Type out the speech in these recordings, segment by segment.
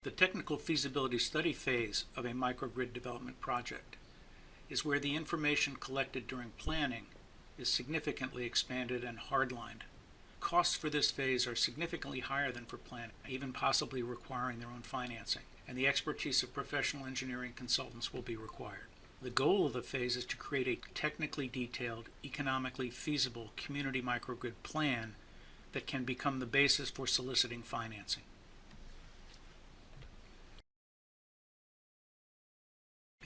The technical feasibility study phase of a microgrid development project is where the information collected during planning is significantly expanded and hardlined. Costs for this phase are significantly higher than for planning, even possibly requiring their own financing, and the expertise of professional engineering consultants will be required. The goal of the phase is to create a technically detailed, economically feasible community microgrid plan that can become the basis for soliciting financing.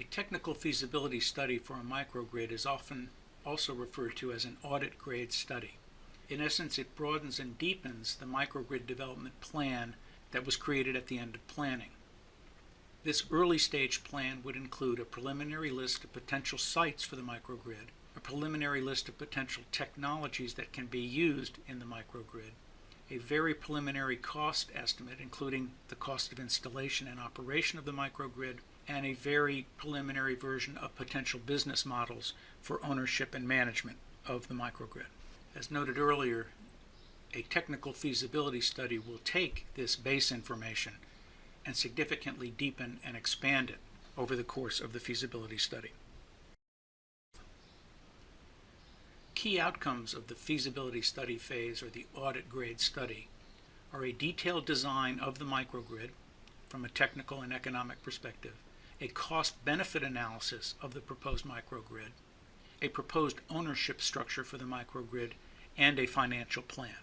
A technical feasibility study for a microgrid is often also referred to as an audit grade study. In essence, it broadens and deepens the microgrid development plan that was created at the end of planning. This early stage plan would include a preliminary list of potential sites for the microgrid, a preliminary list of potential technologies that can be used in the microgrid, a very preliminary cost estimate including the cost of installation and operation of the microgrid, and a very preliminary version of potential business models for ownership and management of the microgrid. As noted earlier, a technical feasibility study will take this base information and significantly deepen and expand it over the course of the feasibility study. Key outcomes of the feasibility study phase, or the audit grade study, are a detailed design of the microgrid from a technical and economic perspective, a cost-benefit analysis of the proposed microgrid, a proposed ownership structure for the microgrid, and a financial plan.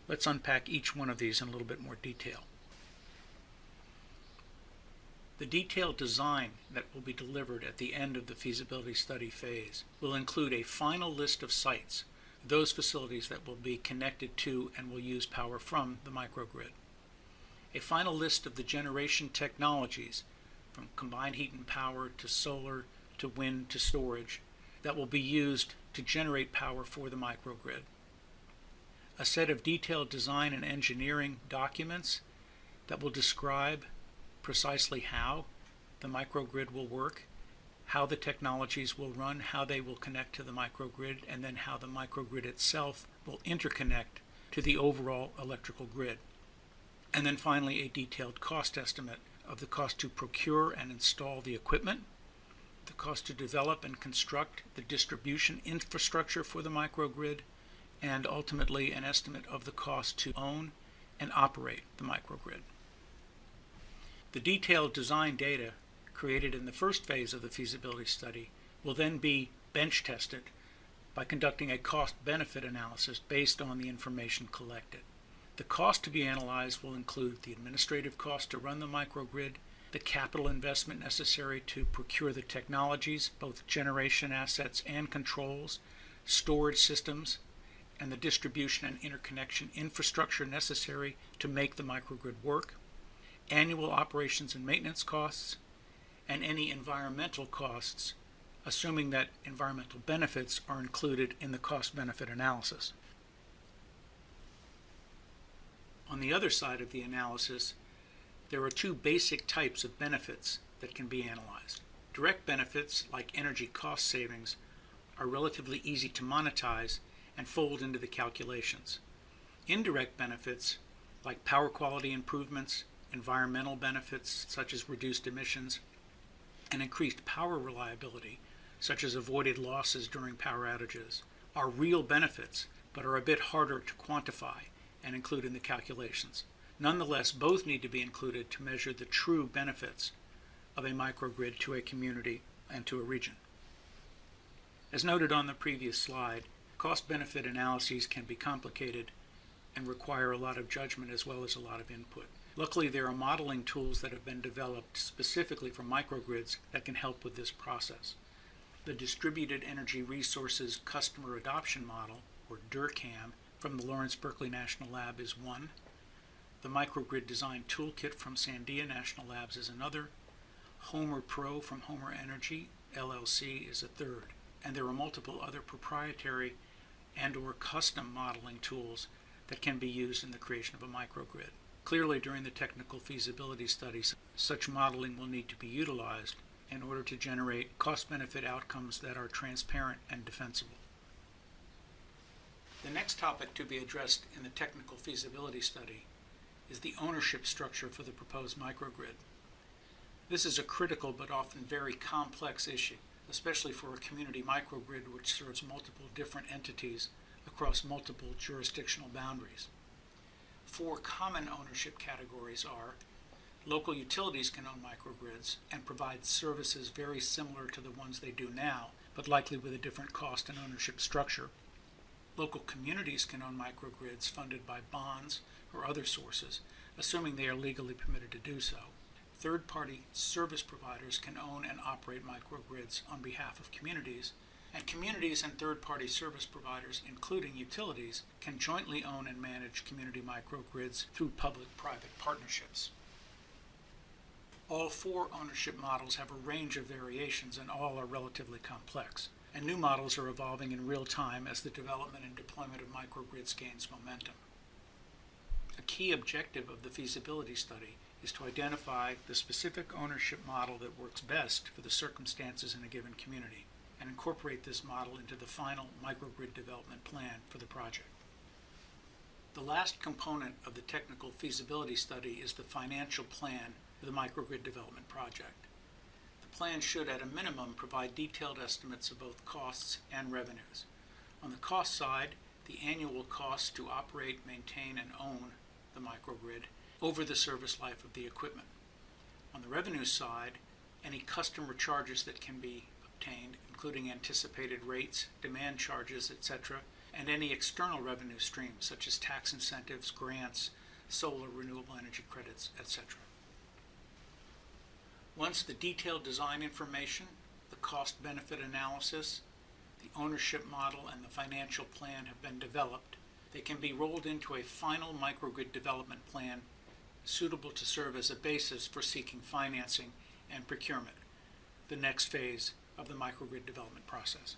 Let's unpack each one of these in a little bit more detail. The detailed design that will be delivered at the end of the feasibility study phase will include a final list of sites, those facilities that will be connected to and will use power from the microgrid, a final list of the generation technologies from combined heat and power to solar to wind to storage that will be used to generate power for the microgrid, a set of detailed design and engineering documents that will describe precisely how the microgrid will work, how the technologies will run, how they will connect to the microgrid, and then how the microgrid itself will interconnect to the overall electrical grid. And then finally, a detailed cost estimate of the cost to procure and install the equipment, the cost to develop and construct the distribution infrastructure for the microgrid, and ultimately an estimate of the cost to own and operate the microgrid. The detailed design data created in the first phase of the feasibility study will then be bench tested by conducting a cost-benefit analysis based on the information collected. The cost to be analyzed will include the administrative cost to run the microgrid, the capital investment necessary to procure the technologies, both generation assets and controls, storage systems, and the distribution and interconnection infrastructure necessary to make the microgrid work, annual operations and maintenance costs, and any environmental costs, assuming that environmental benefits are included in the cost-benefit analysis. On the other side of the analysis, there are two basic types of benefits that can be analyzed. Direct benefits, like energy cost savings, are relatively easy to monetize and fold into the calculations. Indirect benefits, like power quality improvements, environmental benefits such as reduced emissions, and increased power reliability, such as avoided losses during power outages, are real benefits but are a bit harder to quantify and include in the calculations. Nonetheless, both need to be included to measure the true benefits of a microgrid to a community and to a region. As noted on the previous slide, cost-benefit analyses can be complicated and require a lot of judgment as well as a lot of input. Luckily, there are modeling tools that have been developed specifically for microgrids that can help with this process. The Distributed Energy Resources Customer Adoption Model, or DERCAM, from the Lawrence Berkeley National Lab is one. The Microgrid Design Toolkit from Sandia National Labs is another. Homer Pro from Homer Energy, LLC, is a third. And there are multiple other proprietary and/or custom modeling tools that can be used in the creation of a microgrid. Clearly, during the technical feasibility studies, such modeling will need to be utilized in order to generate cost-benefit outcomes that are transparent and defensible. The next topic to be addressed in the technical feasibility study is the ownership structure for the proposed microgrid. This is a critical but often very complex issue, especially for a community microgrid which serves multiple different entities across multiple jurisdictional boundaries. 4 common ownership categories are: local utilities can own microgrids and provide services very similar to the ones they do now, but likely with a different cost and ownership structure. Local communities can own microgrids funded by bonds or other sources, assuming they are legally permitted to do so. Third-party service providers can own and operate microgrids on behalf of communities, and communities and third-party service providers, including utilities, can jointly own and manage community microgrids through public-private partnerships. All 4 ownership models have a range of variations, and all are relatively complex, and new models are evolving in real time as the development and deployment of microgrids gains momentum. A key objective of the feasibility study is to identify the specific ownership model that works best for the circumstances in a given community, and incorporate this model into the final microgrid development plan for the project. The last component of the technical feasibility study is the financial plan for the microgrid development project. The plan should, at a minimum, provide detailed estimates of both costs and revenues. On the cost side, the annual costs to operate, maintain, and own the microgrid over the service life of the equipment. On the revenue side, any customer charges that can be obtained, including anticipated rates, demand charges, etc., and any external revenue streams such as tax incentives, grants, solar renewable energy credits, etc. Once the detailed design information, the cost-benefit analysis, the ownership model, and the financial plan have been developed, they can be rolled into a final microgrid development plan suitable to serve as a basis for seeking financing and procurement, the next phase of the microgrid development process.